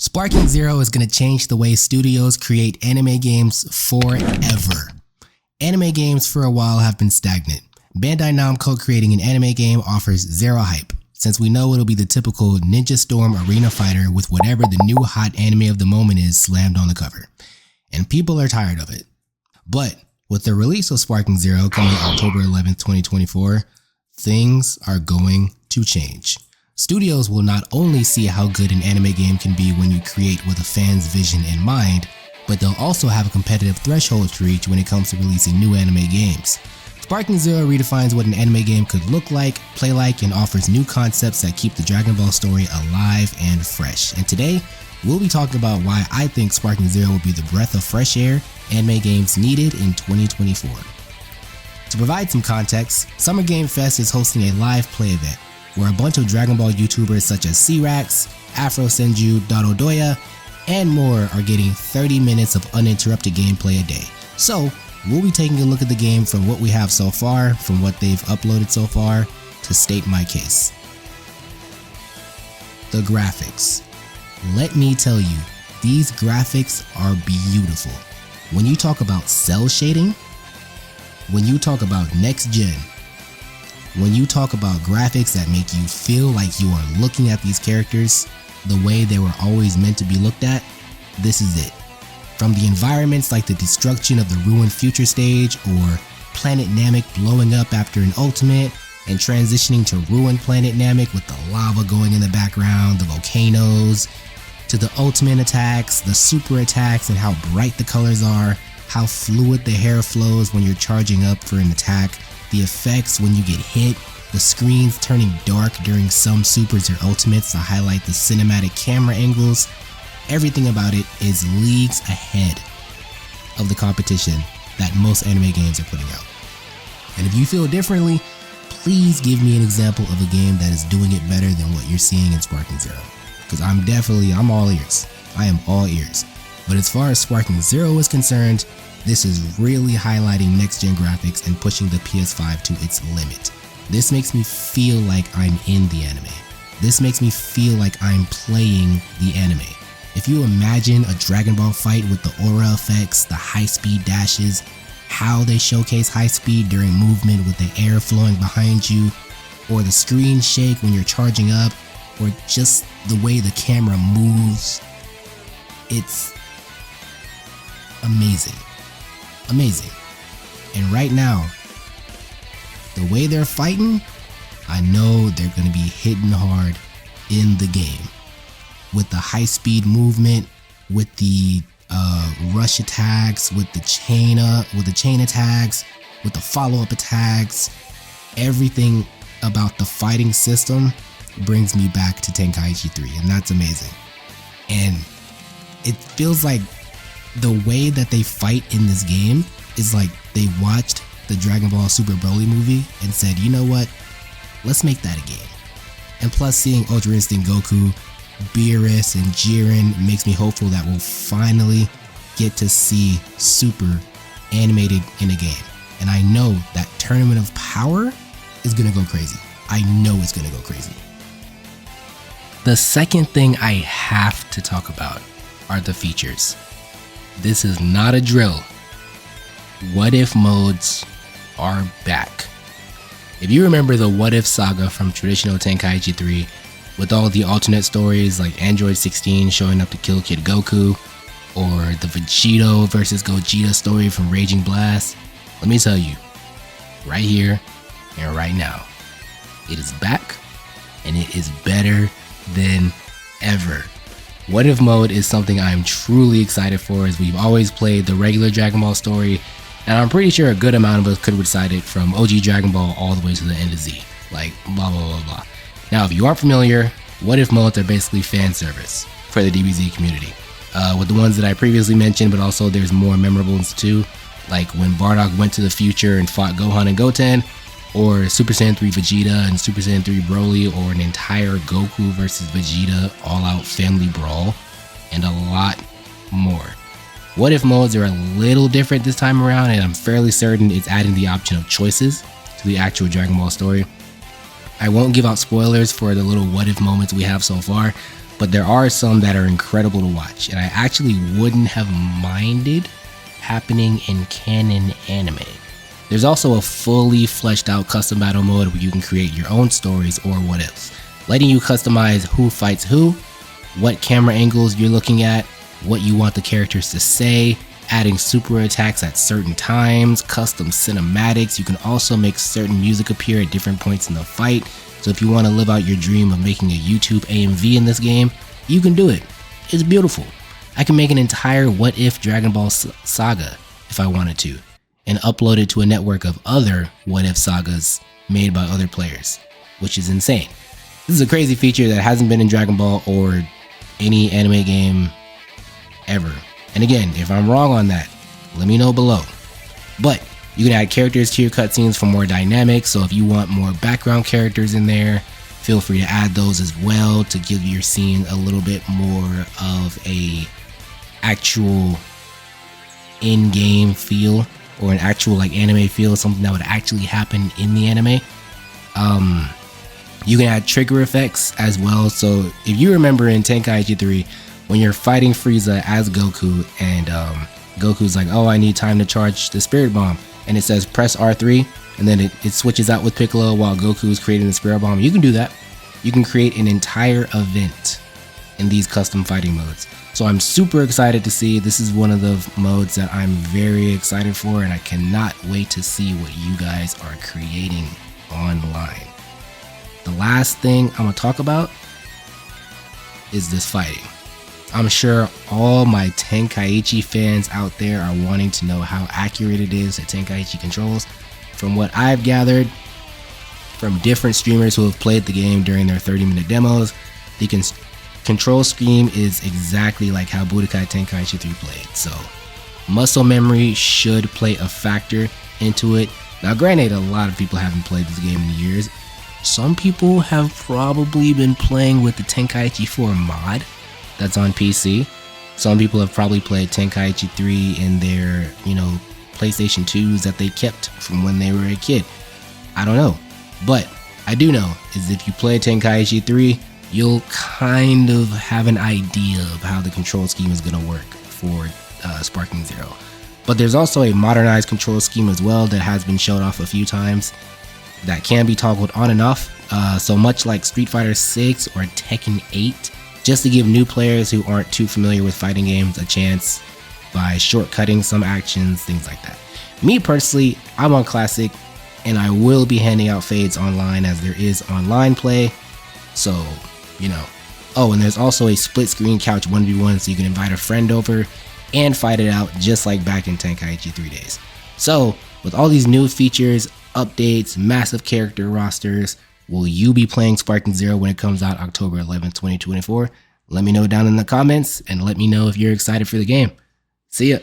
Sparking Zero is going to change the way studios create anime games forever. Anime games for a while have been stagnant. Bandai Namco creating an anime game offers zero hype, since we know it'll be the typical Ninja Storm arena fighter with whatever the new hot anime of the moment is slammed on the cover. And people are tired of it. But with the release of Sparking Zero coming October 11th, 2024, things are going to change. Studios will not only see how good an anime game can be when you create with a fan's vision in mind, but they'll also have a competitive threshold to reach when it comes to releasing new anime games. Sparking Zero redefines what an anime game could look like, play like, and offers new concepts that keep the Dragon Ball story alive and fresh. And today, we'll be talking about why I think Sparking Zero will be the breath of fresh air anime games needed in 2024. To provide some context, Summer Game Fest is hosting a live play event where a bunch of Dragon Ball YouTubers such as C-Rax, Afro Senju, Dododoya, and more are getting 30 minutes of uninterrupted gameplay a day. So, we'll be taking a look at the game from what we have so far, from what they've uploaded so far, to state my case. The graphics. Let me tell you, these graphics are beautiful. When you talk about cell shading, when you talk about next gen, when you talk about graphics that make you feel like you are looking at these characters the way they were always meant to be looked at, this is it. From the environments like the destruction of the ruined future stage, or Planet Namek blowing up after an ultimate and transitioning to ruined Planet Namek with the lava going in the background, the volcanoes, to the ultimate attacks, the super attacks, and how bright the colors are, how fluid the hair flows when you're charging up for an attack, the effects when you get hit, the screens turning dark during some supers or ultimates to highlight the cinematic camera angles. Everything about it is leagues ahead of the competition that most anime games are putting out. And if you feel differently, please give me an example of a game that is doing it better than what you're seeing in Sparking Zero. Because I'm all ears. I am all ears. But as far as Sparking Zero is concerned, this is really highlighting next-gen graphics and pushing the PS5 to its limit. This makes me feel like I'm in the anime. This makes me feel like I'm playing the anime. If you imagine a Dragon Ball fight with the aura effects, the high-speed dashes, how they showcase high speed during movement with the air flowing behind you, or the screen shake when you're charging up, or just the way the camera moves, it's amazing. Amazing. And right now, the way they're fighting, I know they're going to be hitting hard in the game. With the high-speed movement, with the rush attacks, with the chain attacks, with the follow-up attacks, everything about the fighting system brings me back to Tenkaichi 3, and that's amazing. And it feels like the way that they fight in this game is like they watched the Dragon Ball Super Broly movie and said, you know what, let's make that a game. And plus, seeing Ultra Instinct Goku, Beerus, and Jiren makes me hopeful that we'll finally get to see Super animated in a game. And I know that Tournament of Power is gonna go crazy. I know it's gonna go crazy. The second thing I have to talk about are the features. This is not a drill. What if modes are back. If you remember the What If saga from traditional Tenkaichi 3, with all the alternate stories like Android 16 showing up to kill Kid Goku, or the Vegito versus Gogeta story from Raging Blast, let me tell you, right here and right now, it is back and it is better than ever. What If mode is something I'm truly excited for, as we've always played the regular Dragon Ball story, and I'm pretty sure a good amount of us could recite it from OG Dragon Ball all the way to the end of Z, like blah blah blah blah. Now, if you aren't familiar, What If modes are basically fan service for the DBZ community. With the ones that I previously mentioned, but also there's more memorable ones too, like when Bardock went to the future and fought Gohan and Goten, or Super Saiyan 3 Vegeta and Super Saiyan 3 Broly, or an entire Goku versus Vegeta all-out family brawl, and a lot more. What If modes are a little different this time around, and I'm fairly certain it's adding the option of choices to the actual Dragon Ball story. I won't give out spoilers for the little what if moments we have so far, but there are some that are incredible to watch, and I actually wouldn't have minded happening in canon anime. There's also a fully fleshed out custom battle mode where you can create your own stories or what ifs, letting you customize who fights who, what camera angles you're looking at, what you want the characters to say, adding super attacks at certain times, custom cinematics. You can also make certain music appear at different points in the fight. So if you want to live out your dream of making a YouTube AMV in this game, you can do it. It's beautiful. I can make an entire What If Dragon Ball saga if I wanted to, and upload it to a network of other What If sagas made by other players, which is insane. This is a crazy feature that hasn't been in Dragon Ball or any anime game ever. And again, if I'm wrong on that, let me know below. But you can add characters to your cutscenes for more dynamics, so if you want more background characters in there, feel free to add those as well to give your scene a little bit more of a actual in-game feel, or an actual like anime feel, something that would actually happen in the anime. You can add trigger effects as well. So if you remember in Tenkaichi 3, when you're fighting Frieza as Goku, and Goku's like, oh, I need time to charge the Spirit Bomb, and it says press R3, and then it switches out with Piccolo while Goku is creating the Spirit Bomb. You can do that. You can create an entire event in these custom fighting modes. So I'm super excited to see. This is one of the modes that I'm very excited for, and I cannot wait to see what you guys are creating online. The last thing I'm gonna talk about is this fighting. I'm sure all my Tenkaichi fans out there are wanting to know how accurate it is that Tenkaichi controls. From what I've gathered from different streamers who have played the game during their 30-minute demos, the control scheme is exactly like how Budokai Tenkaichi 3 played. So muscle memory should play a factor into it. Now granted, a lot of people haven't played this game in years. Some people have probably been playing with the Tenkaichi 4 mod that's on PC. Some people have probably played Tenkaichi 3 in their, PlayStation 2s that they kept from when they were a kid. I don't know. But I do know is if you play Tenkaichi 3, you'll kind of have an idea of how the control scheme is going to work for Sparking Zero. But there's also a modernized control scheme as well that has been showed off a few times that can be toggled on and off. So much like Street Fighter 6 or Tekken 8, just to give new players who aren't too familiar with fighting games a chance by shortcutting some actions, things like that. Me personally, I'm on Classic, and I will be handing out fades online as there is online play. So, Oh, and there's also a split screen couch 1v1, so you can invite a friend over and fight it out just like back in Tenkaichi 3 days. So, with all these new features, updates, massive character rosters, will you be playing Sparking Zero when it comes out October 11th, 2024? Let me know down in the comments, and let me know if you're excited for the game. See ya.